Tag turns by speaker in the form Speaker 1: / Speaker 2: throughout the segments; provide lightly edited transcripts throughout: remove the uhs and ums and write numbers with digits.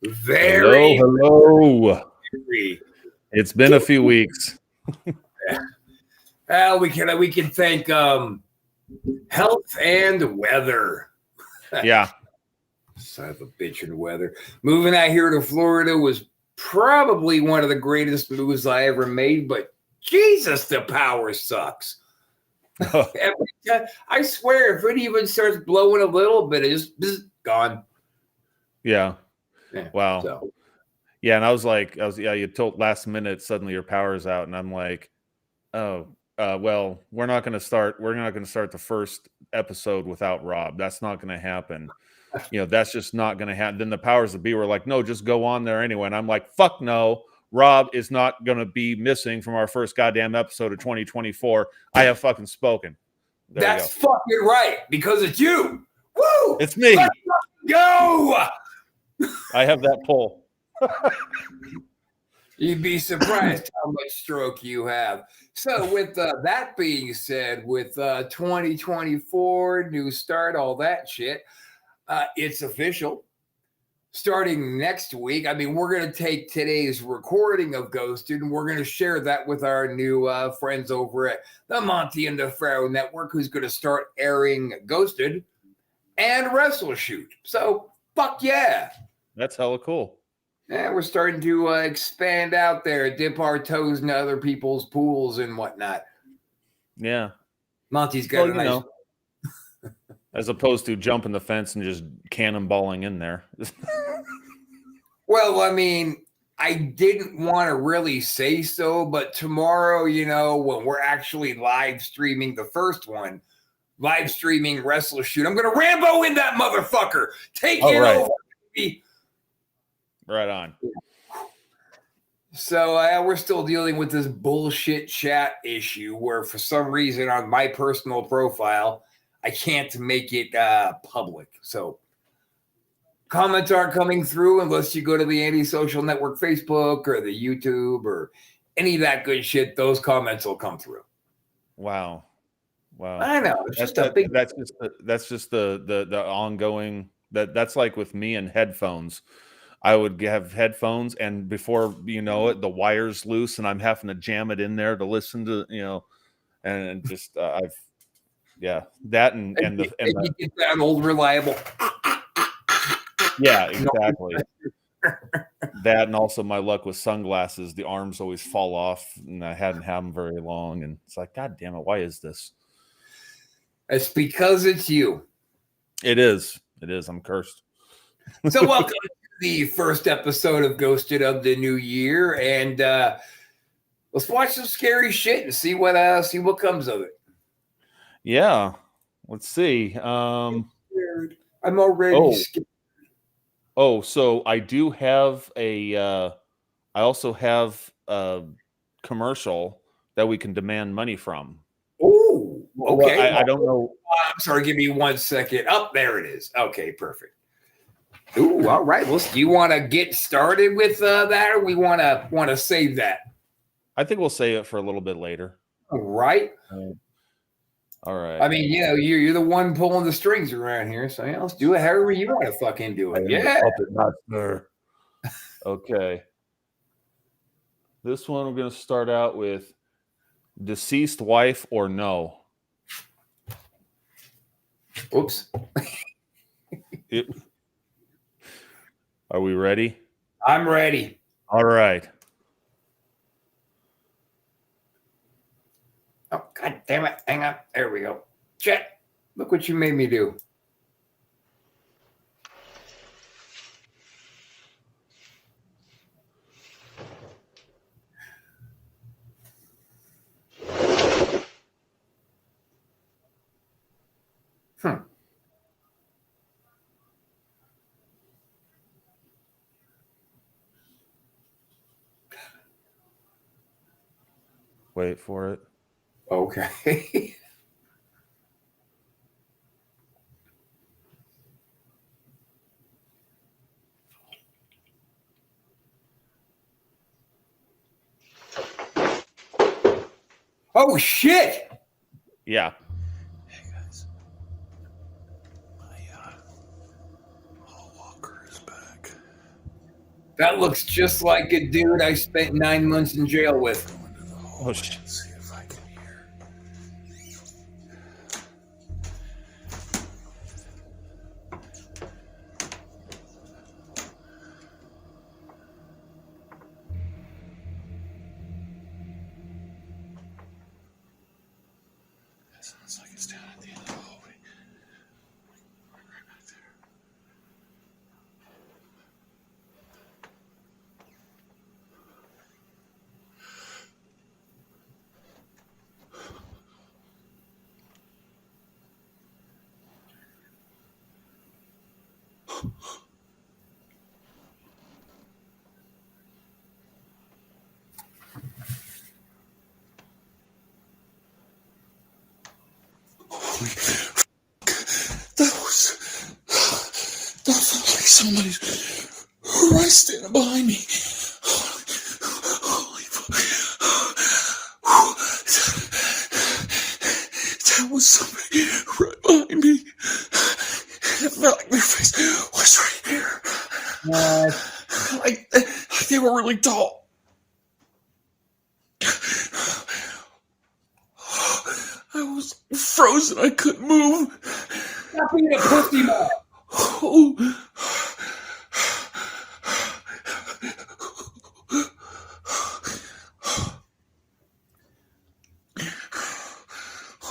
Speaker 1: Very.
Speaker 2: Hello.
Speaker 1: Very.
Speaker 2: It's been a few weeks.
Speaker 1: Well, we can thank health and weather.
Speaker 2: Yeah.
Speaker 1: Son of a bitch in weather. Moving out here to Florida was probably one of the greatest moves I ever made, but Jesus, the power sucks. I swear, if it even starts blowing a little bit, it's just gone.
Speaker 2: Yeah. Wow.
Speaker 1: So.
Speaker 2: Yeah, and you told last minute suddenly your power's out, and I'm like, oh, well, we're not going to start the first episode without Rob. That's not going to happen. That's just not going to happen. Then the powers that be were like, no, just go on there anyway. And I'm like, fuck no. Rob is not going to be missing from our first goddamn episode of 2024. I have fucking spoken.
Speaker 1: That's fucking right, because it's you. Woo!
Speaker 2: It's me.
Speaker 1: Let's go!
Speaker 2: I have that pull.
Speaker 1: You'd be surprised how much stroke you have. So with that being said, with 2024, new start, all that shit, it's official. Starting next week, I mean, we're going to take today's recording of Ghosted and we're going to share that with our new friends over at the Monty and the Pharaoh Network, who's going to start airing Ghosted and Wrestle Shoot. So, fuck yeah.
Speaker 2: That's hella cool.
Speaker 1: Yeah, we're starting to expand out there, dip our toes in other people's pools and whatnot.
Speaker 2: Yeah.
Speaker 1: Monty's got a nice...
Speaker 2: As opposed to jumping the fence and just cannonballing in there.
Speaker 1: Well, I mean, I didn't want to really say so, but tomorrow, when we're actually live streaming the first one, live streaming Wrestle Shoot, I'm going to Rambo in that motherfucker. Take it over, baby.
Speaker 2: Right on.
Speaker 1: So we're still dealing with this bullshit chat issue where for some reason on my personal profile, I can't make it public. So comments aren't coming through unless you go to the Anti-Social Network Facebook or the YouTube or any of that good shit. Those comments will come through.
Speaker 2: Wow.
Speaker 1: I know. It's
Speaker 2: that's just the ongoing that's like with me and headphones. I would have headphones and before you know it, the wire's loose and I'm having to jam it in there to listen to, and just that and
Speaker 1: you get that old reliable.
Speaker 2: Yeah, exactly. That and also my luck with sunglasses, the arms always fall off and I hadn't had them very long and it's like, God damn it, why is this?
Speaker 1: It's because it's you.
Speaker 2: It is. I'm cursed.
Speaker 1: So welcome to the first episode of Ghosted of the new year, and let's watch some scary shit and see what comes of it.
Speaker 2: Yeah, let's see.
Speaker 1: I'm already scared.
Speaker 2: Oh, so I do have I also have a commercial that we can demand money from.
Speaker 1: Oh, okay.
Speaker 2: Well, I don't know.
Speaker 1: I'm sorry. Give me 1 second. Oh, there it is. Okay, perfect. Ooh, all right. Well, do you want to get started with that, or we want to save that?
Speaker 2: I think we'll save it for a little bit later.
Speaker 1: All right.
Speaker 2: All right.
Speaker 1: I mean, you're the one pulling the strings around here, so let's do it however you want to fucking do it. Yeah.
Speaker 2: Okay. This one we're going to start out with deceased wife or no.
Speaker 1: Oops.
Speaker 2: Are we ready?
Speaker 1: I'm ready.
Speaker 2: All right.
Speaker 1: Oh, God damn it. Hang on. There we go. Chet, look what you made me do.
Speaker 2: Wait for it.
Speaker 1: Okay. Oh, shit.
Speaker 2: Yeah.
Speaker 3: Hey, guys. My Hall Walker is back.
Speaker 1: That looks just like a dude I spent 9 months in jail with.
Speaker 2: Oh shit!
Speaker 3: See if I can hear. That sounds like it's down at the end of the hallway. Right back there. That felt like somebody's right standing behind me. Holy fuck. That was somebody right behind me. It felt like their face was right here. Like they were really tall. I was frozen. I couldn't move.
Speaker 1: Stop being a pussy man.
Speaker 3: Oh.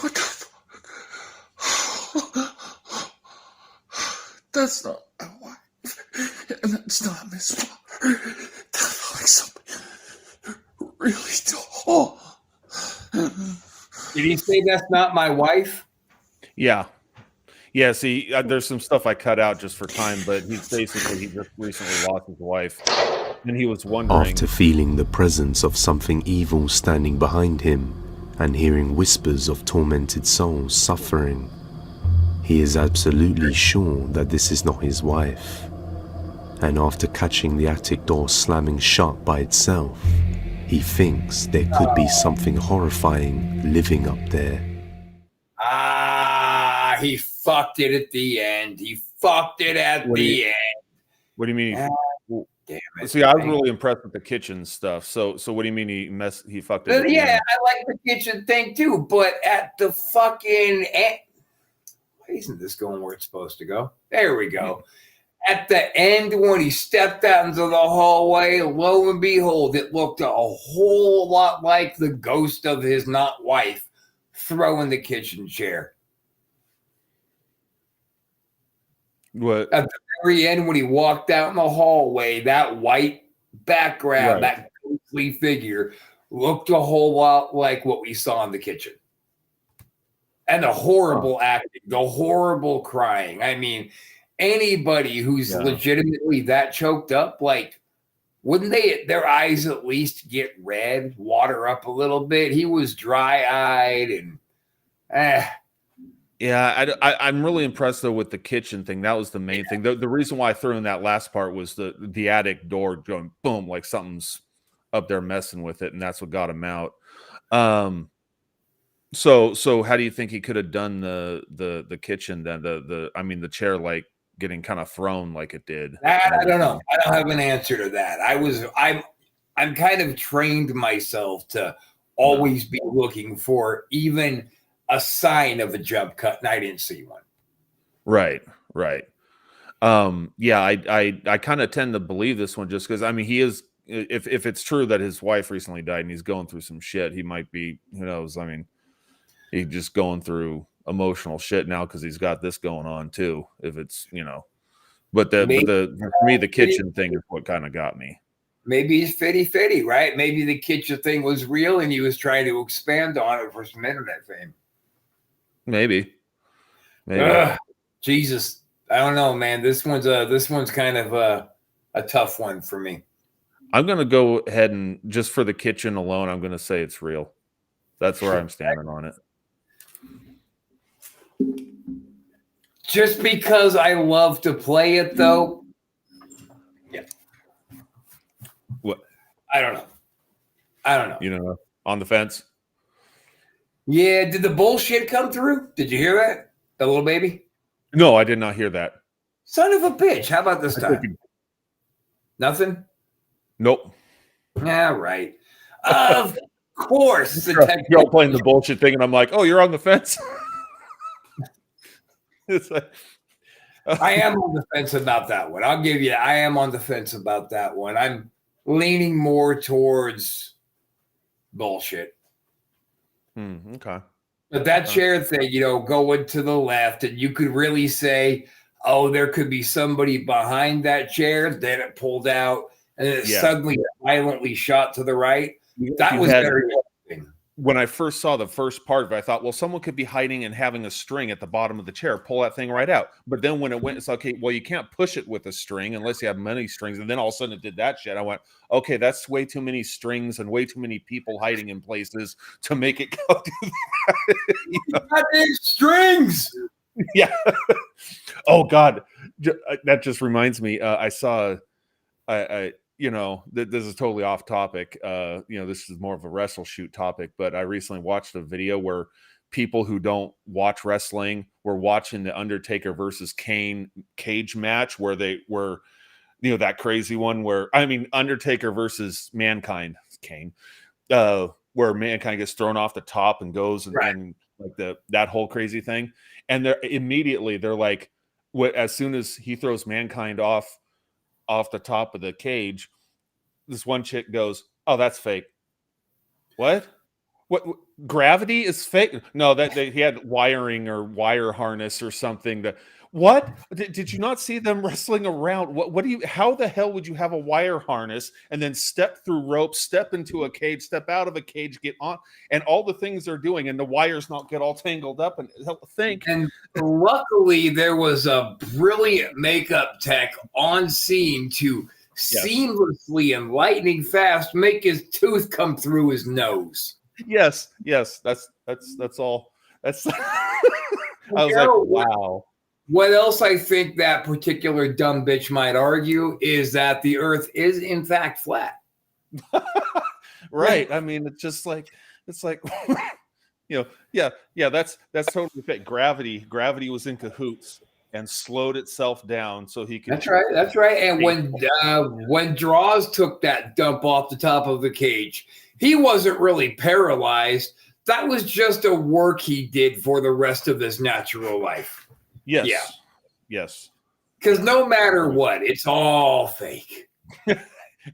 Speaker 3: What the fuck? That's not my wife. And that's not Miss Potter. That felt like somebody really tall.
Speaker 1: Did he say that's not my wife?
Speaker 2: Yeah. Yeah, see, there's some stuff I cut out just for time, but he just recently lost his wife, and he was wondering.
Speaker 4: After feeling the presence of something evil standing behind him and hearing whispers of tormented souls suffering, he is absolutely sure that this is not his wife. And after catching the attic door slamming shut by itself, he thinks there could be something horrifying living up there.
Speaker 1: He fucked it at the end. He fucked it at the end.
Speaker 2: What do you mean?
Speaker 1: Damn it.
Speaker 2: See, I was really impressed with the kitchen stuff. So what do you mean he fucked it?
Speaker 1: Yeah, I like the kitchen thing too, but at the fucking end, why isn't this going where it's supposed to go? There we go. At the end, when he stepped out into the hallway, lo and behold, it looked a whole lot like the ghost of his not wife throwing the kitchen chair.
Speaker 2: What?
Speaker 1: At the very end, when he walked out in the hallway, that white background, that ghostly figure, looked a whole lot like what we saw in the kitchen. And the horrible acting, the horrible crying. I mean, anybody who's legitimately that choked up, like, wouldn't their eyes at least get red, water up a little bit? He was dry-eyed and
Speaker 2: Yeah, I'm really impressed though with the kitchen thing. That was the main thing. The reason why I threw in that last part was the attic door going boom, like something's up there messing with it, and that's what got him out. So how do you think he could have done the kitchen then? The chair like getting kind of thrown like it did.
Speaker 1: I don't know. I don't have an answer to that. I'm kind of trained myself to always be looking for even a sign of a jump cut, and I didn't see one.
Speaker 2: Right. Yeah, I kind of tend to believe this one just because he is. If it's true that his wife recently died and he's going through some shit, he might be. Who knows? He's just going through emotional shit now because he's got this going on too. If it's but for me the kitchen thing is what kind of got me.
Speaker 1: Maybe he's fitty, right? Maybe the kitchen thing was real and he was trying to expand on it for some internet fame.
Speaker 2: Maybe.
Speaker 1: Jesus, I don't know, man. This one's kind of a tough one for me.
Speaker 2: I'm gonna go ahead and just for the kitchen alone, I'm gonna say it's real. That's where I'm standing on it.
Speaker 1: Just because I love to play it, though. Yeah.
Speaker 2: What?
Speaker 1: I don't know.
Speaker 2: On the fence.
Speaker 1: Yeah, did the bullshit come through? Did you hear that? The little baby?
Speaker 2: No, I did not hear that.
Speaker 1: Son of a bitch. How about this time? Nothing?
Speaker 2: Nope.
Speaker 1: Yeah, right. Of course, the
Speaker 2: You're all playing the bullshit thing, and I'm like, oh, you're on the fence. It's like,
Speaker 1: I am on the fence about that one. I'll give you. I am on the fence about that one. I'm leaning more towards bullshit.
Speaker 2: Okay.
Speaker 1: But that chair thing, going to the left, and you could really say, oh, there could be somebody behind that chair. Then it pulled out, and then it suddenly violently shot to the right. That was very interesting.
Speaker 2: When I first saw the first part of it, I thought, well, someone could be hiding and having a string at the bottom of the chair. Pull that thing right out. But then when it went, it's okay, well, you can't push it with a string unless you have many strings. And then all of a sudden it did that shit. I went, okay, that's way too many strings and way too many people hiding in places to make it go do that.
Speaker 1: Got these strings.
Speaker 2: Yeah. Oh, God. That just reminds me. I saw, this is totally off topic. This is more of a wrestle shoot topic, but I recently watched a video where people who don't watch wrestling were watching the Undertaker versus Kane cage match where they were, that crazy one where, Undertaker versus Mankind, Kane, where Mankind gets thrown off the top and goes and like that whole crazy thing. And they're like, as soon as he throws Mankind off the top of the cage, this one chick goes, oh, that's fake. What gravity is fake? No, he had wiring or wire harness or something. What did you not see them wrestling around? How the hell would you have a wire harness and then step through ropes, step into a cage, step out of a cage, get on, and all the things they're doing, and the wires not get all tangled up and think.
Speaker 1: And luckily there was a brilliant makeup tech on scene to seamlessly and lightning fast make his tooth come through his nose.
Speaker 2: Yes, that's all. That's I was like, wow.
Speaker 1: What else I think that particular dumb bitch might argue is that the earth is in fact flat.
Speaker 2: Right. It's like that's totally fake. Gravity was in cahoots and slowed itself down so he could.
Speaker 1: That's right. And when Draws took that dump off the top of the cage, he wasn't really paralyzed. That was just a work he did for the rest of his natural life.
Speaker 2: Yes.
Speaker 1: Yeah.
Speaker 2: Yes.
Speaker 1: Because no matter what, it's all fake.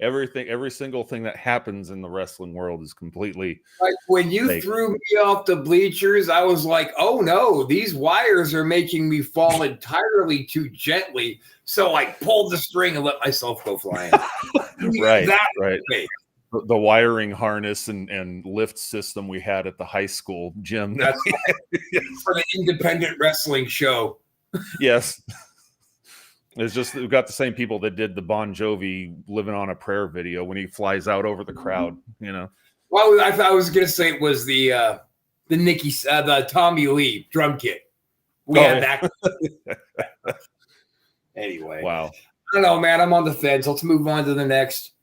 Speaker 2: Every single thing that happens in the wrestling world is completely
Speaker 1: like when you
Speaker 2: fake.
Speaker 1: Threw me off the bleachers, I was like, oh no, these wires are making me fall entirely too gently. So I pulled the string and let myself go flying.
Speaker 2: Right.
Speaker 1: That
Speaker 2: right.
Speaker 1: Fake.
Speaker 2: The wiring harness and lift system we had at the high school gym.
Speaker 1: That's for the independent wrestling show.
Speaker 2: Yes. It's just we've got the same people that did the Bon Jovi "Living on a Prayer" video when he flies out over the crowd.
Speaker 1: Well, I thought I was going to say it was the Tommy Lee drum kit. We had that. Anyway,
Speaker 2: wow.
Speaker 1: I don't know, man. I'm on the fence. Let's move on to the next.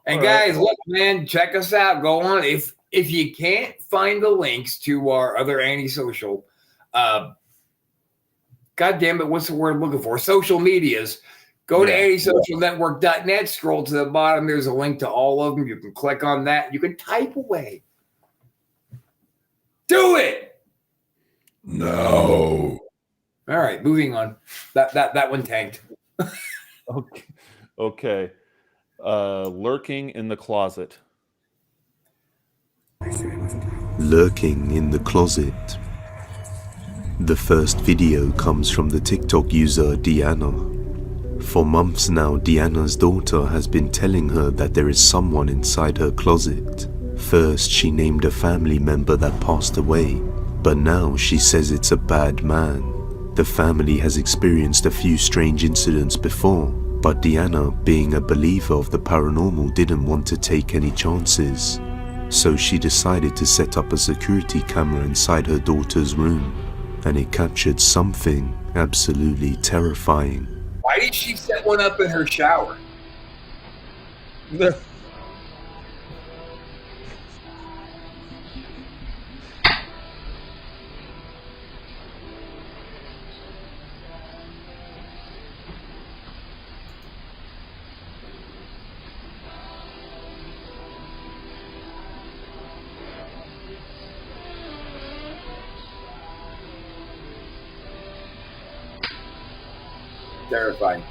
Speaker 1: And guys, look, man, check us out. Go on. If you can't find the links to our other antisocial, God damn it, what's the word I'm looking for? Social medias. Go to antisocialnetwork.net, scroll to the bottom. There's a link to all of them. You can click on that. You can type away. Do it.
Speaker 3: No.
Speaker 1: All right, moving on. That one tanked.
Speaker 2: Okay. Lurking in the closet.
Speaker 4: Lurking in the closet. The first video comes from the TikTok user Deanna. For months now, Deanna's daughter has been telling her that there is someone inside her closet. First, she named a family member that passed away, but now she says it's a bad man. The family has experienced a few strange incidents before, but Deanna, being a believer of the paranormal, didn't want to take any chances. So she decided to set up a security camera inside her daughter's room, and it captured something absolutely terrifying.
Speaker 1: Why did she set one up in her shower? Terrifying.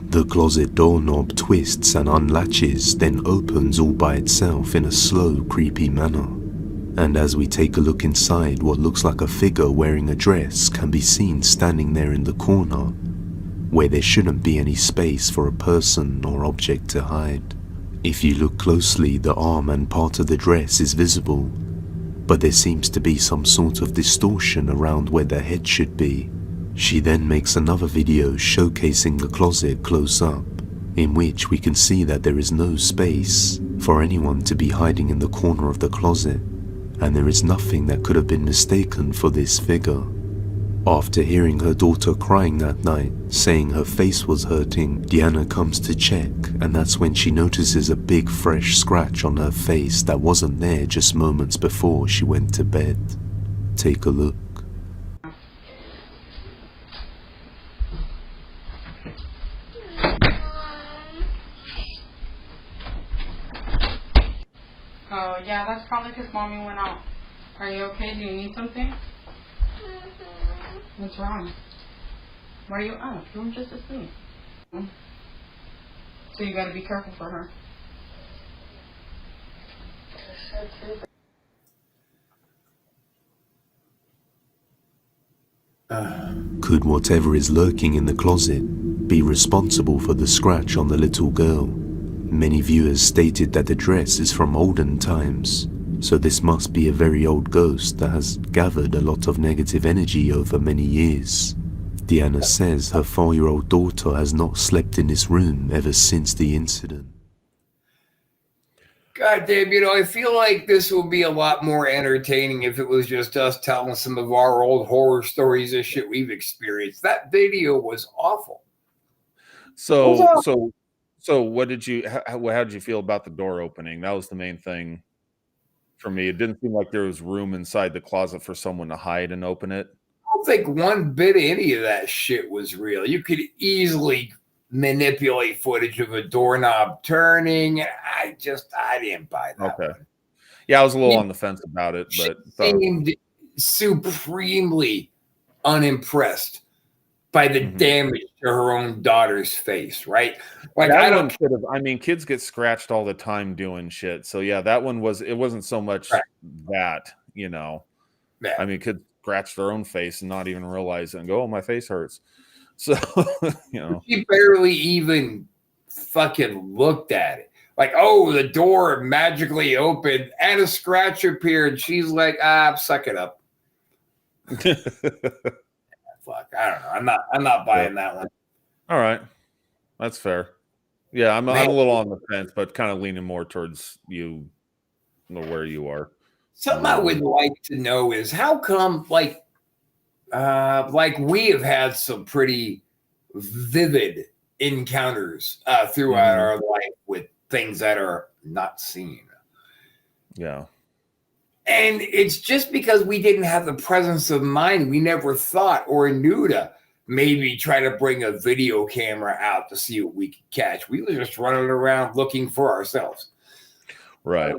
Speaker 4: The closet doorknob twists and unlatches, then opens all by itself in a slow, creepy manner. And as we take a look inside, what looks like a figure wearing a dress can be seen standing there in the corner, where there shouldn't be any space for a person or object to hide. If you look closely, the arm and part of the dress is visible, but there seems to be some sort of distortion around where the head should be. She then makes another video showcasing the closet close up, in which we can see that there is no space for anyone to be hiding in the corner of the closet, and there is nothing that could have been mistaken for this figure. After hearing her daughter crying that night, saying her face was hurting, Deanna comes to check, and that's when she notices a big fresh scratch on her face that wasn't there just moments before she went to bed. Take a look.
Speaker 5: Oh, yeah, that's probably because Mommy went out. Are you okay? Do you need something? What's wrong? Why are you up? You were just asleep. So you gotta be careful for her.
Speaker 4: Could whatever is lurking in the closet be responsible for the scratch on the little girl? Many viewers stated that the dress is from olden times, so this must be a very old ghost that has gathered a lot of negative energy over many years. Deanna says her 4-year-old daughter has not slept in this room ever since the incident.
Speaker 1: God damn, I feel like this would be a lot more entertaining if it was just us telling some of our old horror stories of shit we've experienced. That video was awful.
Speaker 2: So what did you, how did you feel about the door opening? That was the main thing for me. It didn't seem like there was room inside the closet for someone to hide and open it.
Speaker 1: I don't think one bit of any of that shit was real. You could easily manipulate footage of a doorknob turning. I didn't buy that.
Speaker 2: Okay.
Speaker 1: One.
Speaker 2: Yeah, I was a little on the fence about it, but
Speaker 1: seemed supremely unimpressed by the damage to her own daughter's face, right? Like
Speaker 2: kids get scratched all the time doing shit. So yeah, that one it wasn't so much that, Yeah. I mean, kids scratch their own face and not even realize it and go, "Oh, my face hurts." So,
Speaker 1: She barely even fucking looked at it. Like, oh, the door magically opened and a scratch appeared. She's like, suck it up. Fuck, I don't know. I'm not buying that one.
Speaker 2: All right, that's fair. Yeah, I'm a little on the fence, but kind of leaning more towards you, where you are.
Speaker 1: Something I would like to know is how come, like we have had some pretty vivid encounters throughout our life with things that are not seen.
Speaker 2: Yeah.
Speaker 1: And it's just because we didn't have the presence of mind. We never thought or knew to maybe try to bring a video camera out to see what we could catch. We were just running around looking for ourselves.
Speaker 2: Right.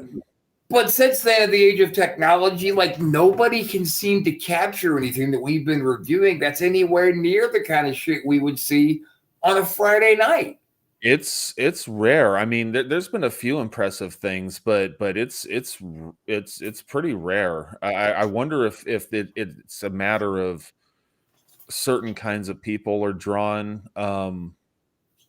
Speaker 1: But since then, at the age of technology, like nobody can seem to capture anything that we've been reviewing that's anywhere near the kind of shit we would see on a Friday night.
Speaker 2: It's rare. I mean, there's been a few impressive things, but it's pretty rare. I wonder if it's a matter of certain kinds of people are drawn.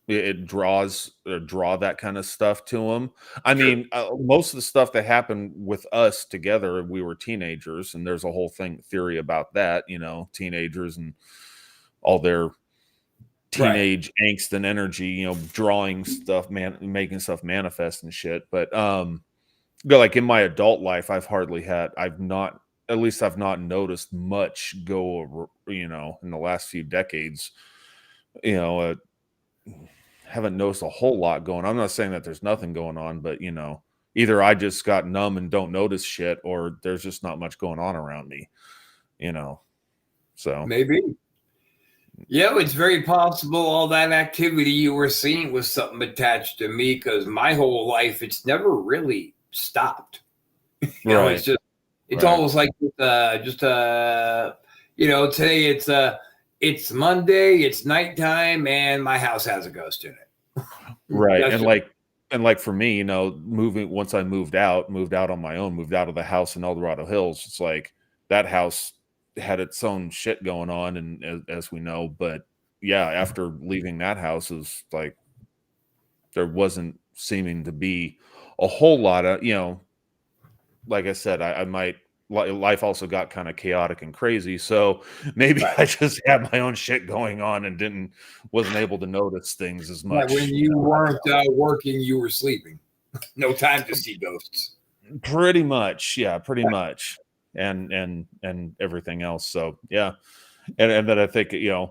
Speaker 2: It draw that kind of stuff to them. I mean, most of the stuff that happened with us together, we were teenagers, and there's a whole theory about that. Teenagers and all their teenage angst and energy, drawing stuff, making stuff manifest and shit. But like in my adult life, I've not noticed much go over, in the last few decades. Haven't noticed a whole lot going on. I'm not saying that there's nothing going on, but either I just got numb and don't notice shit, or there's just not much going on around me. So
Speaker 1: maybe. Yeah, it's very possible all that activity you were seeing was something attached to me because my whole life, it's never really stopped.
Speaker 2: right,
Speaker 1: It's just, it's
Speaker 2: right.
Speaker 1: almost like today it's Monday, it's nighttime, and my house has a ghost in it.
Speaker 2: Right.
Speaker 1: That's
Speaker 2: And like for me, once I moved out on my own, moved out of the house in El Dorado Hills, it's like that house had its own shit going on, and as we know, but yeah, after leaving that house, is like there wasn't seeming to be a whole lot of, like I said, I might life also got kind of chaotic and crazy, so maybe
Speaker 1: Right.
Speaker 2: I just had my own shit going on and wasn't able to notice things as
Speaker 1: Right,
Speaker 2: much.
Speaker 1: when you weren't working, you were sleeping. No time to see ghosts.
Speaker 2: Pretty much, yeah, pretty much, and everything else. So yeah, and then I think a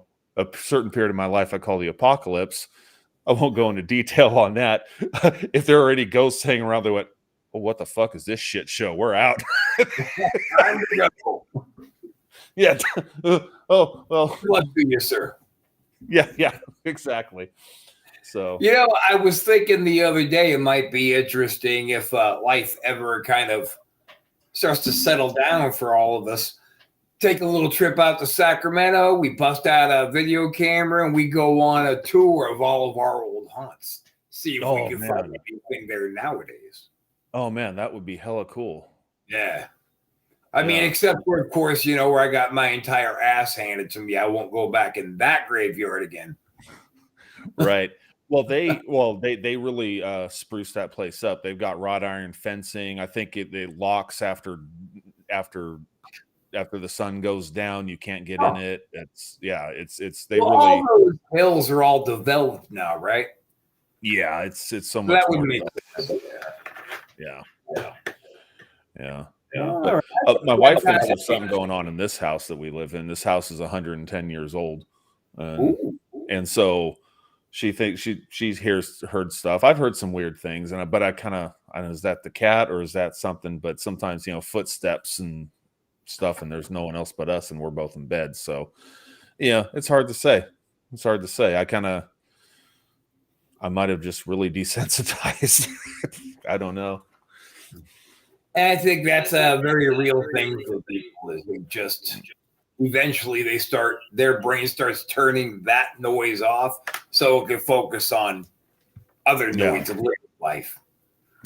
Speaker 2: certain period of my life I call the apocalypse. I won't go into detail on that. If there are any ghosts hanging around, they went, "Well, what the fuck is this shit show? We're out."
Speaker 1: Time to go.
Speaker 2: Yeah. Oh well.
Speaker 1: Luck to you, sir.
Speaker 2: Yeah, exactly. So
Speaker 1: I was thinking the other day it might be interesting if life ever kind of starts to settle down for all of us. Take a little trip out to Sacramento. We bust out a video camera and we go on a tour of all of our old haunts. See if we can find anything there nowadays.
Speaker 2: Oh man, that would be hella cool.
Speaker 1: Yeah. I mean, except for, of course, where I got my entire ass handed to me. I won't go back in that graveyard again.
Speaker 2: Right. Well, they really spruced that place up. They've got wrought iron fencing. I think it locks after the sun goes down. You can't get in it.
Speaker 1: All those hills are all developed now, right?
Speaker 2: Yeah, it's so much
Speaker 1: that would
Speaker 2: more
Speaker 1: make
Speaker 2: developed. Yeah.
Speaker 1: All right.
Speaker 2: My wife thinks there's something going on in this house that we live in. This house is 110 years old, and so she thinks she's heard stuff. I've heard some weird things, but I don't know, is that the cat or is that something? But sometimes footsteps and stuff, and there's no one else but us, and we're both in bed. So yeah, it's hard to say. I might have just really desensitized. I don't know.
Speaker 1: And I think that's a very real thing for people is they just eventually their brain starts turning that noise off so it can focus on other noise of life.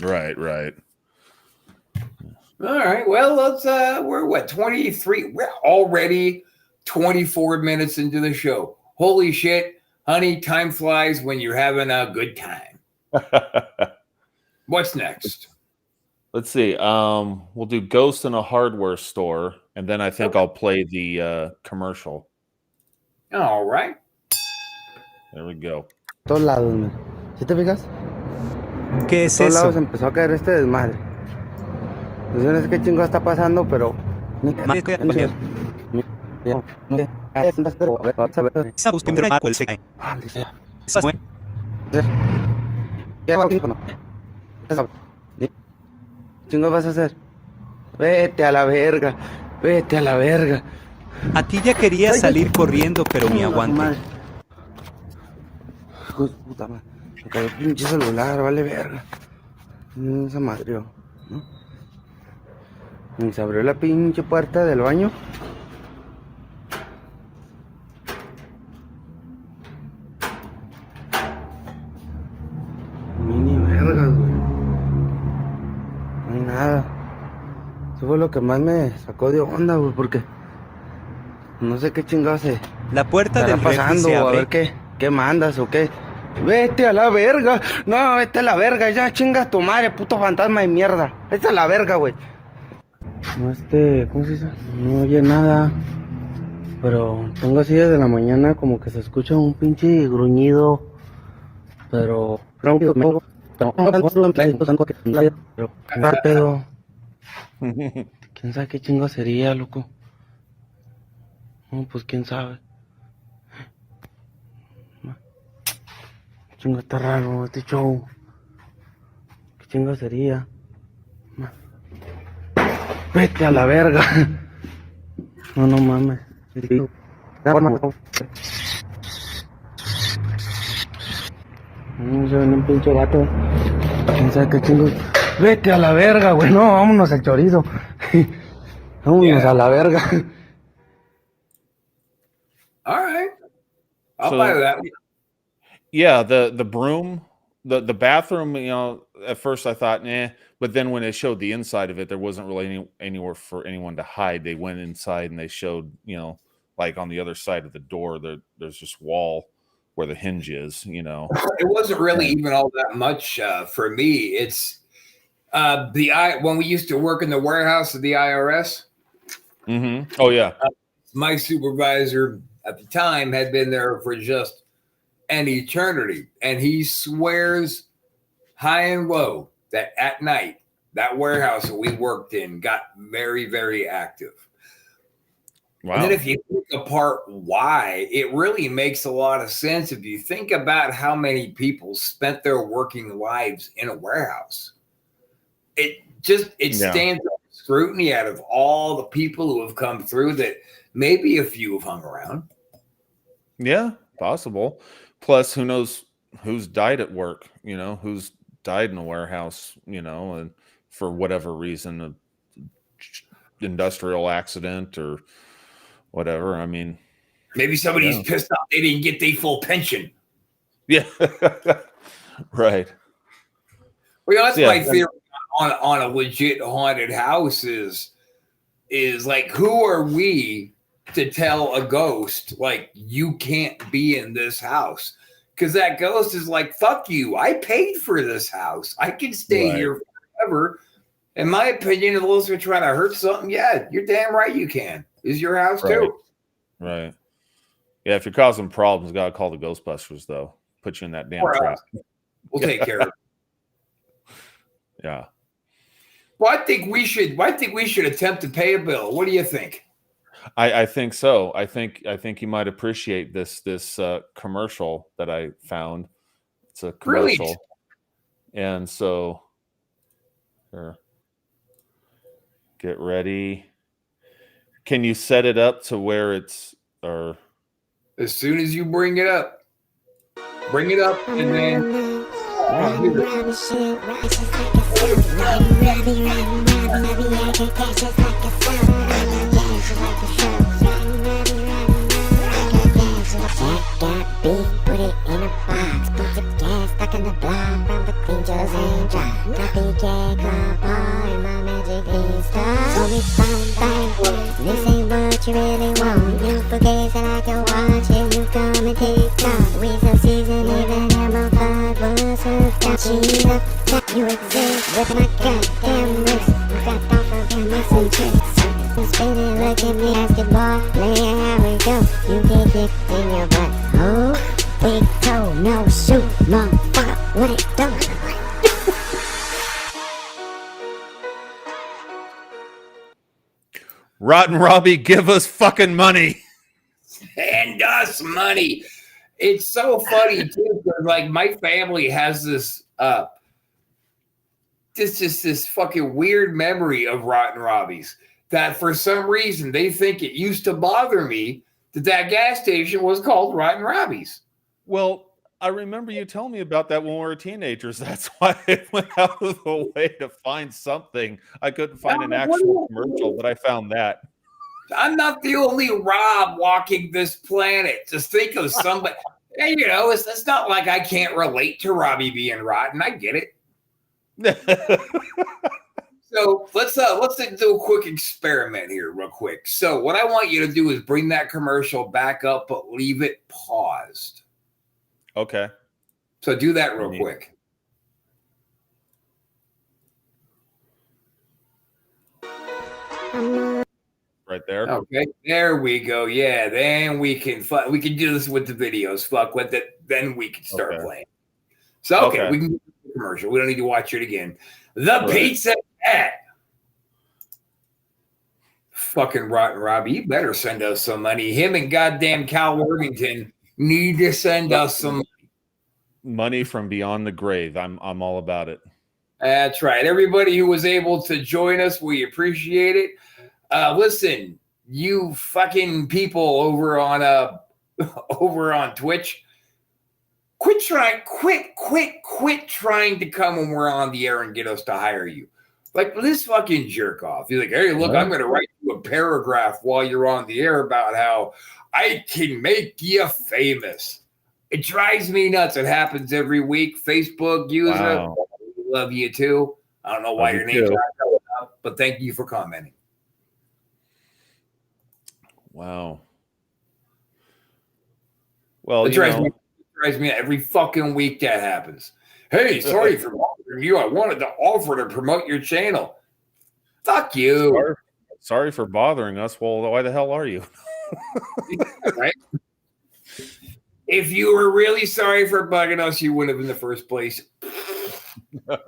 Speaker 2: Right.
Speaker 1: All right. Well, let's we're 23. We're already 24 minutes into the show. Holy shit, honey, time flies when you're having a good time. What's next?
Speaker 2: Let's see. We'll do Ghost in a Hardware Store, and then I think I'll play the commercial.
Speaker 1: All right.
Speaker 2: There we go.
Speaker 6: Todos lados, man. ¿Sí te fijas?
Speaker 7: ¿Qué es
Speaker 6: todos
Speaker 7: eso?
Speaker 6: lados empezó a caer este desmadre. Pues yo no sé qué chingo está pasando, pero... chingo vas a hacer? Vete a la verga. Vete a la verga.
Speaker 7: A ti ya quería salir corriendo, pero ni aguante.
Speaker 6: Hijo de puta madre. Me cayó el pinche celular, vale verga. Se madrió, ¿no? Y se abrió la pinche puerta del baño. Ni vergas, güey. No hay nada. Eso fue lo que más me sacó de onda, güey, porque no sé qué chingados se
Speaker 7: La puerta
Speaker 6: estará
Speaker 7: del refri
Speaker 6: pasando,
Speaker 7: se
Speaker 6: o a
Speaker 7: abre.
Speaker 6: ver qué mandas o qué. Vete a la verga. No, vete a la verga. Ya chingas tu madre, puto fantasma de mierda. Vete a la verga, güey. No, ¿cómo se dice? No oye nada. Pero tengo así desde la mañana como que se escucha un pinche gruñido. Pero rápido, pero rápido. ¿Quién sabe qué chingo sería, loco? No, pues quién sabe. Chingo está raro este show. ¿Qué chingo sería? Vete a la verga. No mames. Un pinche vato. ¿Quién sabe qué chingo? Vete a la verga, güey. No, vámonos al chorizo. Vámonos a la verga.
Speaker 1: All right. I'll buy that.
Speaker 2: Yeah, the broom, the bathroom, at first I thought, but then when they showed the inside of it, there wasn't really anywhere for anyone to hide. They went inside and they showed, like on the other side of the door, there's just wall where the hinge is,
Speaker 1: It wasn't really even all that much for me. It's when we used to work in the warehouse of the IRS.
Speaker 2: Mm-hmm. Oh yeah.
Speaker 1: My supervisor at the time had been there for just an eternity, and he swears high and low that at night that warehouse that we worked in got very, very active. Wow. And then if you think apart why, it really makes a lot of sense if you think about how many people spent their working lives in a warehouse. It stands up scrutiny out of all the people who have come through that maybe a few have hung around.
Speaker 2: Yeah, possible. Plus, who knows who's died at work, who's died in a warehouse, and for whatever reason, an industrial accident or whatever. I mean,
Speaker 1: maybe somebody's pissed off they didn't get their full pension.
Speaker 2: Yeah. Right.
Speaker 1: Well, that's my theory on a legit haunted house is like, who are we to tell a ghost, like, you can't be in this house? Because that ghost is like, fuck you. I paid for this house. I can stay here forever. In my opinion, unless they're trying to hurt something, yeah, you're damn right you can. It's your house too.
Speaker 2: Right. Yeah, if you're causing problems, gotta call the Ghostbusters, though. Put you in that damn trap.
Speaker 1: We'll take care of it.
Speaker 2: Yeah.
Speaker 1: Well, I think we should attempt to pay a bill. What do you think?
Speaker 2: I think so. I think you might appreciate this commercial that I found. It's a commercial. Brilliant. And so here, get ready. Can you set it up to where it's
Speaker 1: as soon as you bring it up, and then
Speaker 8: got beef, put it in a box. Bunch of gas stuck in the block from the clean just ain't drop. Copycat car bar in my magic bean star. So we found bang, this ain't what you really want. You forget that I can watch it, you come and take off. We so seasoned, even ammo card was hooked up. She up, you exist with my goddamn wrist. You got off of your missing tricks. Spinning, look at me, basketball player, how we go? You get kicked in your butt. Oh, big toe, no shoe, motherfucker, what it do?
Speaker 2: Rotten Robbie, give us fucking money.
Speaker 1: Send us money. It's so funny too, because like my family has this this fucking weird memory of Rotten Robbie's. That for some reason they think it used to bother me that gas station was called Rotten Robbie's.
Speaker 2: Well, I remember you telling me about that when we were teenagers. That's why I went out of the way to find something. I couldn't find an actual commercial, but I found that.
Speaker 1: I'm not the only Rob walking this planet. Just think of somebody. Hey, it's not like I can't relate to Robbie being rotten. I get it. So let's do a quick experiment here real quick. So what I want you to do is bring that commercial back up, but leave it paused.
Speaker 2: Okay.
Speaker 1: So do that real quick.
Speaker 2: Right there.
Speaker 1: Okay, there we go. Yeah, then we can do this with the videos. Fuck with it. Then we can start playing. So we can do the commercial. We don't need to watch it again. The Pizza Cat. Fucking Rotten Robbie, you better send us some money. Him and goddamn Cal Worthington need to send us some
Speaker 2: money from beyond the grave. I'm all about it.
Speaker 1: That's right. Everybody who was able to join us, we appreciate it. Listen, you fucking people over on over on Twitch, quit trying to come when we're on the air and get us to hire you. Like this fucking jerk off. You're like, hey, look, I'm gonna write you a paragraph while you're on the air about how I can make you famous. It drives me nuts. It happens every week. Facebook user, love you too. I don't know why your name's not coming up, but thank you for commenting.
Speaker 2: Wow. Well,
Speaker 1: it drives me every fucking week that happens. Hey, sorry for bothering you. I wanted to offer to promote your channel. Fuck you.
Speaker 2: Sorry for bothering us. Well, why the hell are you?
Speaker 1: Right? If you were really sorry for bugging us, you wouldn't have in the first place. All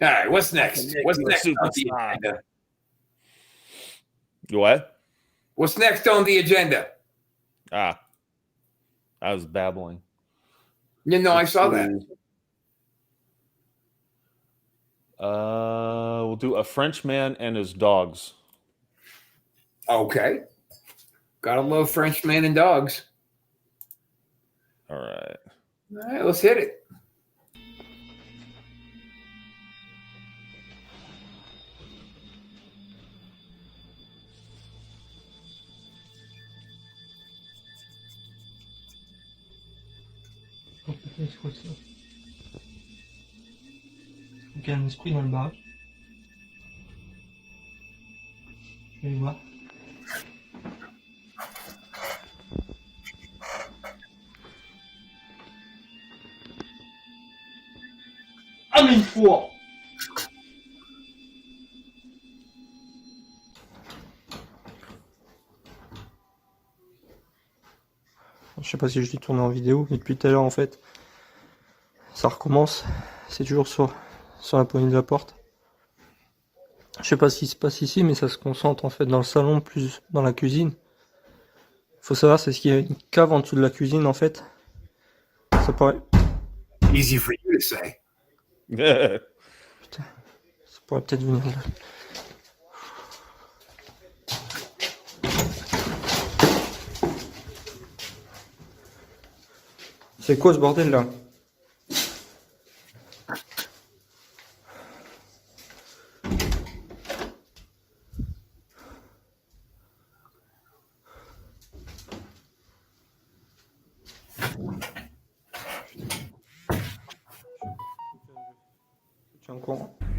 Speaker 1: right, what's next? What's next on the agenda?
Speaker 2: What?
Speaker 1: What's next on the agenda?
Speaker 2: I was babbling.
Speaker 1: You know, I saw that.
Speaker 2: We'll do a Frenchman and his dogs.
Speaker 1: Okay. Gotta love Frenchmen and dogs.
Speaker 2: All right.
Speaker 1: All right, let's hit it.
Speaker 9: C'est quoi ça? Il y a un esprit dans le bar. Je vais voir. Ah mais une fois! Je sais pas si je l'ai tourné en vidéo, mais depuis tout à l'heure en fait, ça recommence. C'est toujours sur la poignée de la porte. Je sais pas ce qui se passe ici, mais ça se concentre en fait dans le salon, plus dans la cuisine. Faut savoir, c'est ce qu'il y a une cave en dessous de la cuisine en fait. Ça paraît.
Speaker 1: Easy for you to say.
Speaker 9: Putain, ça pourrait peut-être venir là. C'est quoi ce bordel là?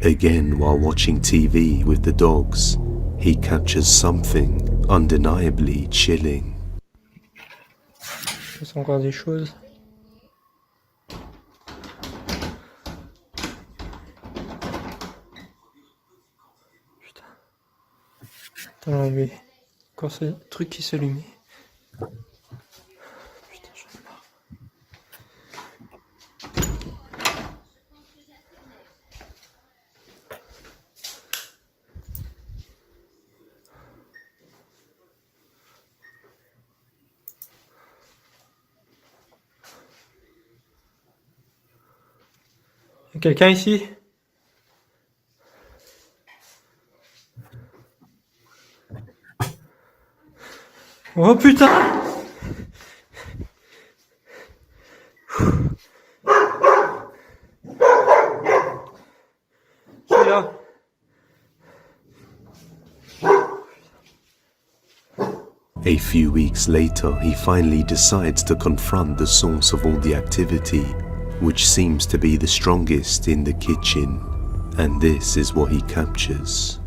Speaker 4: Again, while watching TV with the dogs, he catches something undeniably chilling.
Speaker 9: C'est encore des choses. Putain. Attends, il y avait encore ce truc qui s'allumait. Putain, j'en ai marre. Y a quelqu'un ici? Oh putain! Je suis là.
Speaker 4: A few weeks later, he finally decides to confront the source of all the activity, which seems to be the strongest in the kitchen, and this is what he captures.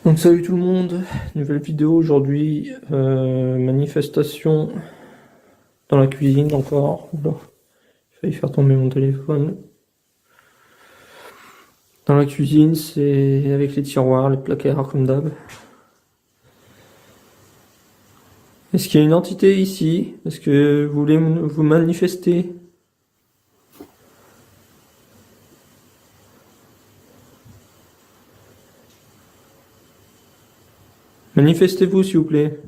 Speaker 9: Donc salut tout le monde, nouvelle vidéo aujourd'hui, manifestation dans la cuisine encore. Oula, j'ai failli faire tomber mon téléphone. Dans la cuisine, c'est avec les tiroirs, les placards comme d'hab. Est-ce qu'il y a une entité ici? Est-ce que vous voulez vous manifester? Manifestez-vous s'il vous plaît.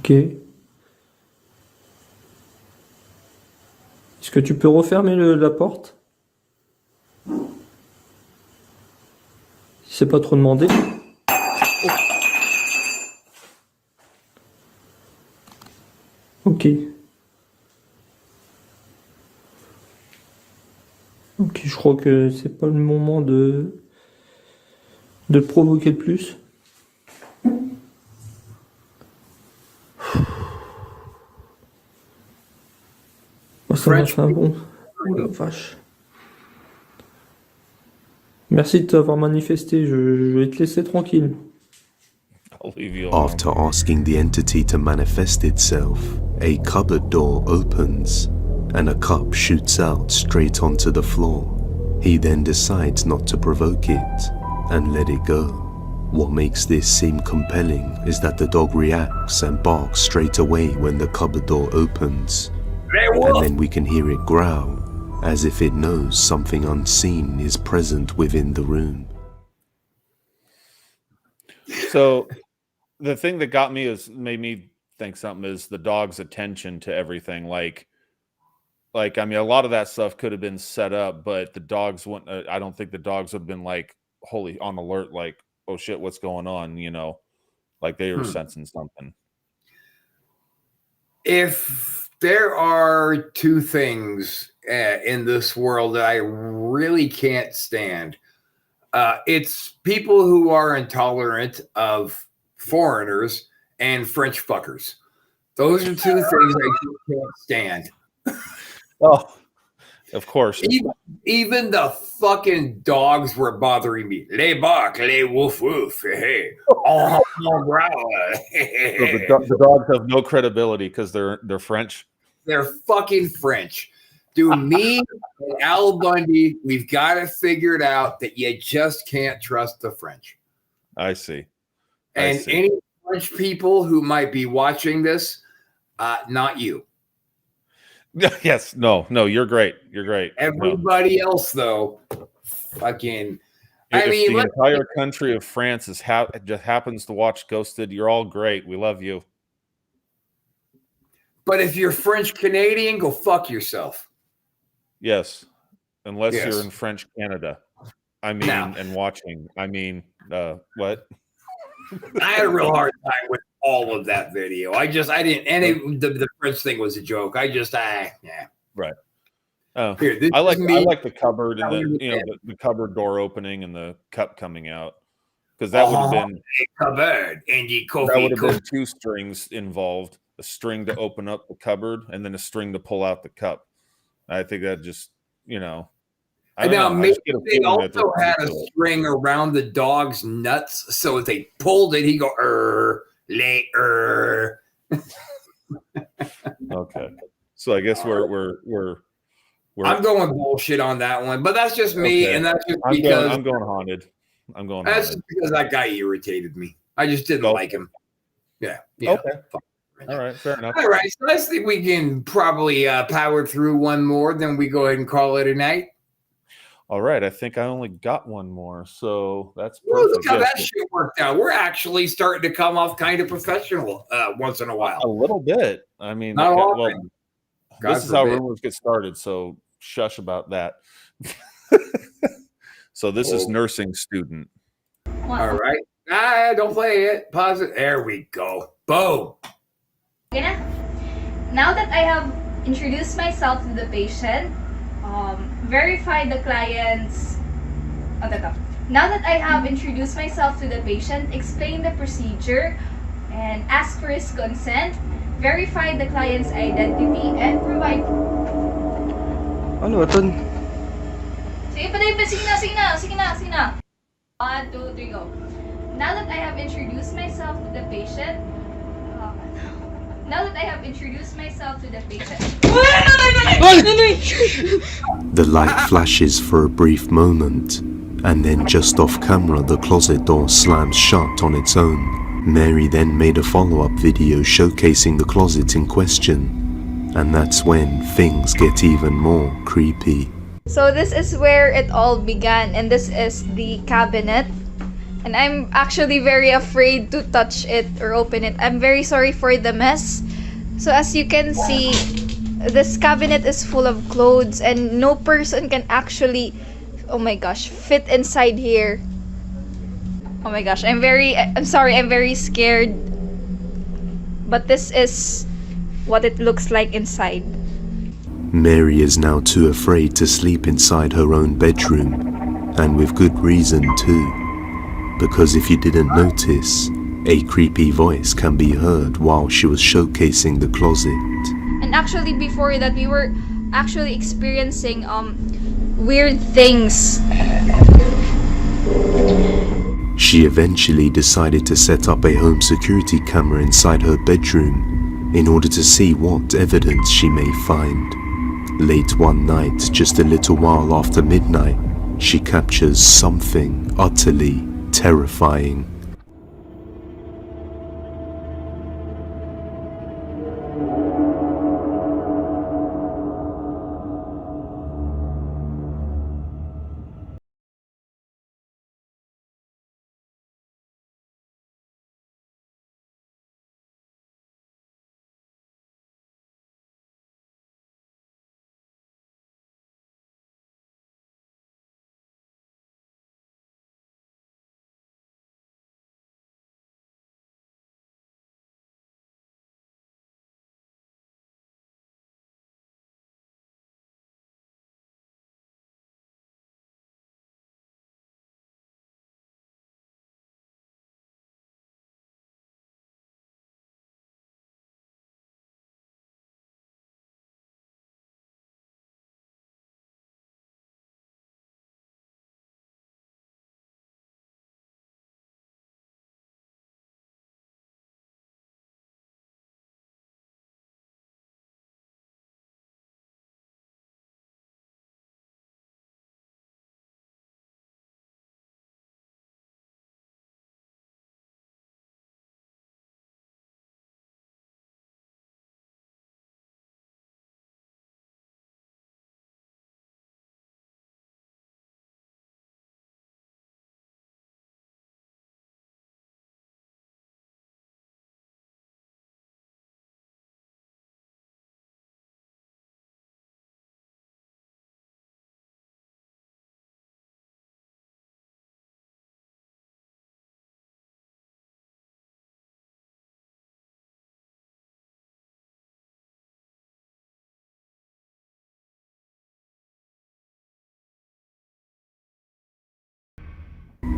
Speaker 9: Ok. Est-ce que tu peux refermer la porte? Si c'est pas trop demandé. Ok. Ok, je crois que c'est pas le moment de le provoquer de plus. Oh, ça m'a fait un bon. Oh la vache. Merci de t'avoir manifesté, je vais te laisser tranquille.
Speaker 2: I'll leave you alone.
Speaker 4: After asking the entity to manifest itself, a cupboard door opens and a cup shoots out straight onto the floor. He then decides not to provoke it and let it go. What makes this seem compelling is that the dog reacts and barks straight away when the cupboard door opens. And then we can hear it growl, as if it knows something unseen is present within the room.
Speaker 2: So the thing that made me think something is the dog's attention to everything. Like I mean, a lot of that stuff could have been set up, but the dogs wouldn't. I don't think the dogs would have been like wholly on alert, like, oh shit, what's going on? You know, like they were sensing something.
Speaker 1: If there are two things in this world that I really can't stand, it's people who are intolerant of foreigners and French fuckers. Those are two things I just can't stand.
Speaker 2: Oh, of course.
Speaker 1: Even the fucking dogs were bothering me. Les bark, les woof woof. Hey, oh,
Speaker 2: the dogs have no credibility because they're French.
Speaker 1: They're fucking French. Dude, me and Al Bundy, we've got to figure it out that you just can't trust the French.
Speaker 2: I see.
Speaker 1: And any French people who might be watching this, not you.
Speaker 2: Yes, no, you're great. You're great.
Speaker 1: Everybody else, though, fucking.
Speaker 2: If the entire country of France just happens to watch Ghosted, you're all great. We love you.
Speaker 1: But if you're French Canadian, go fuck yourself.
Speaker 2: Yes, unless you're in French Canada. I mean, and watching. I mean, what?
Speaker 1: I had a real hard time with all of that video. I didn't, and the French thing was a joke. Yeah.
Speaker 2: Right. Oh,
Speaker 1: Here,
Speaker 2: I like the cupboard and the cupboard door opening and the cup coming out, because that would have been
Speaker 1: cupboard and the coffee.
Speaker 2: That would have been two strings involved: a string to open up the cupboard and then a string to pull out the cup. I think that just
Speaker 1: maybe they also had a string around the dog's nuts, so if they pulled it, he'd go later.
Speaker 2: Okay, so I guess we're
Speaker 1: I'm going bullshit on that one, but that's just me, and that's just because
Speaker 2: I'm going haunted.
Speaker 1: That's just because that guy irritated me. I just didn't like him. Yeah.
Speaker 2: Okay. All right, fair enough.
Speaker 1: All right, so I think we can probably power through one more, then we go ahead and call it a night.
Speaker 2: All right, I think I only got one more, so that's
Speaker 1: perfect. Well, look how
Speaker 2: yes.
Speaker 1: that shit worked out. We're actually starting to come off kind of professional once in a while.
Speaker 2: A little bit. I mean,
Speaker 1: not often.
Speaker 2: This is how rumors get started, so shush about that. So this is nursing student.
Speaker 1: All right. Don't play it. Pause it. There we go. Boom.
Speaker 10: Now that I have introduced myself to the patient, verify the client's... Now that I have introduced myself to the patient, explain the procedure, and ask for his consent, verify the client's identity, and provide...
Speaker 6: Ano ito?
Speaker 10: Sige na. 1, 2, 3, go. Now that I have introduced myself to the patient,
Speaker 4: The light flashes for a brief moment, and then just off camera the closet door slams shut on its own. Mary then made a follow-up video showcasing the closet in question, and that's when things get even more creepy.
Speaker 10: So this is where it all began, and this is the cabinet And I'm actually very afraid to touch it or open it. I'm very sorry for the mess. So as you can see, this cabinet is full of clothes and no person can actually, oh my gosh, fit inside here. Oh my gosh, I'm sorry, I'm very scared. But this is what it looks like inside.
Speaker 4: Mary is now too afraid to sleep inside her own bedroom, and with good reason too, because if you didn't notice, a creepy voice can be heard while she was showcasing the closet.
Speaker 10: And actually before that we were actually experiencing weird things.
Speaker 4: She eventually decided to set up a home security camera inside her bedroom in order to see what evidence she may find. Late one night, just a little while after midnight, she captures something utterly terrifying.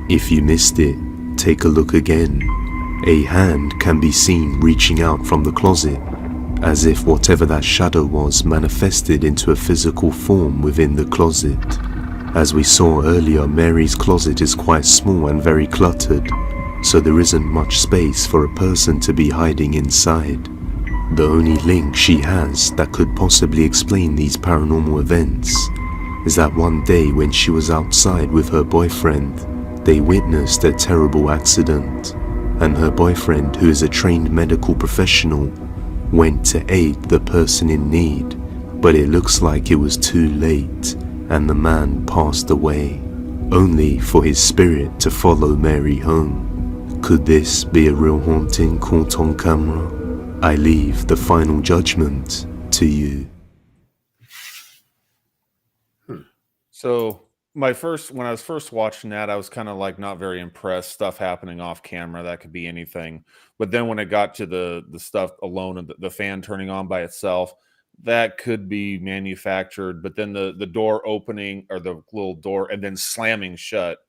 Speaker 4: If you missed it, take a look again. A hand can be seen reaching out from the closet, as if whatever that shadow was manifested into a physical form within the closet. As we saw earlier, Mary's closet is quite small and very cluttered, so there isn't much space for a person to be hiding inside. The only link she has that could possibly explain these paranormal events is that one day when she was outside with her boyfriend, they witnessed a terrible accident, and her boyfriend, who is a trained medical professional, went to aid the person in need, but it looks like it was too late and the man passed away, only for his spirit to follow Mary home. Could this be a real haunting caught on camera? I leave the final judgment to you.
Speaker 2: So when I was first watching that, I was kind of like not very impressed. Stuff happening off camera, that could be anything. But then when it got to the stuff alone and the fan turning on by itself, that could be manufactured. But then the door opening, or the little door and then slamming shut,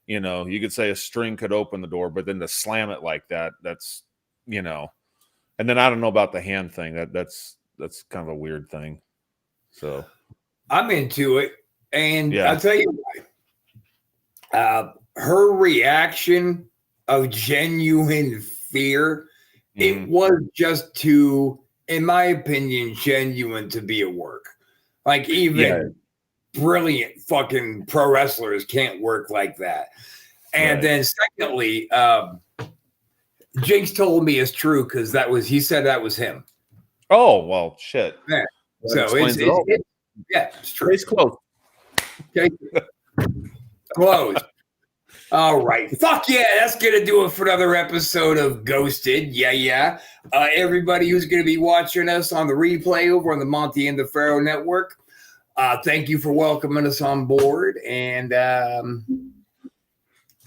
Speaker 2: you could say a string could open the door, but then to slam it like that, that's, and then I don't know about the hand thing. That's kind of a weird thing. So
Speaker 1: I'm into it. And
Speaker 2: yeah.
Speaker 1: I'll tell you why. Her reaction of genuine fear, it was just too, in my opinion, genuine to be a work. Like even brilliant fucking pro wrestlers can't work like that. And then secondly, Jinx told me it's true because he said that was him.
Speaker 2: Oh, well, shit.
Speaker 1: Yeah. So it's true.
Speaker 2: Case closed.
Speaker 1: Okay. Closed. All right. Fuck yeah. That's going to do it for another episode of Ghosted. Yeah. Everybody who's going to be watching us on the replay over on the Monty and the Pharaoh Network, thank you for welcoming us on board. And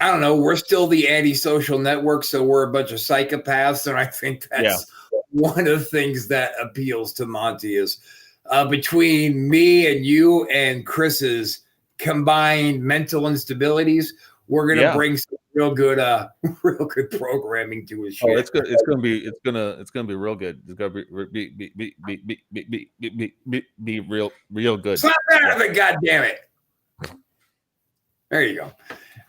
Speaker 1: I don't know. We're still the antisocial network, so we're a bunch of psychopaths. And I think that's one of the things that appeals to Monty is between me and you and Chris's combined mental instabilities, we're gonna bring some real good programming to his show.
Speaker 2: Oh, it's gonna be real good. It's gonna be real good.
Speaker 1: Slap that out of it, goddammit. There you go.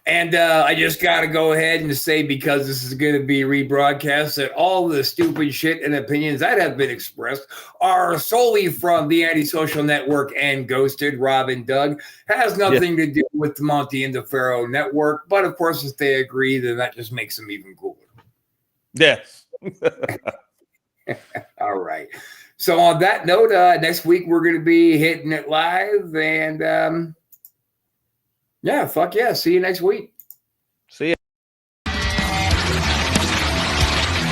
Speaker 1: And I just got to go ahead and say, because this is going to be rebroadcast, that all the stupid shit and opinions that have been expressed are solely from the Antisocial Network and Ghosted, Rob and Doug. Has nothing to do with the Monty and the Pharaoh Network. But, of course, if they agree, then that just makes them even cooler.
Speaker 2: Yes.
Speaker 1: All right. So on that note, next week we're going to be hitting it live. And, yeah, fuck yeah. See you next week.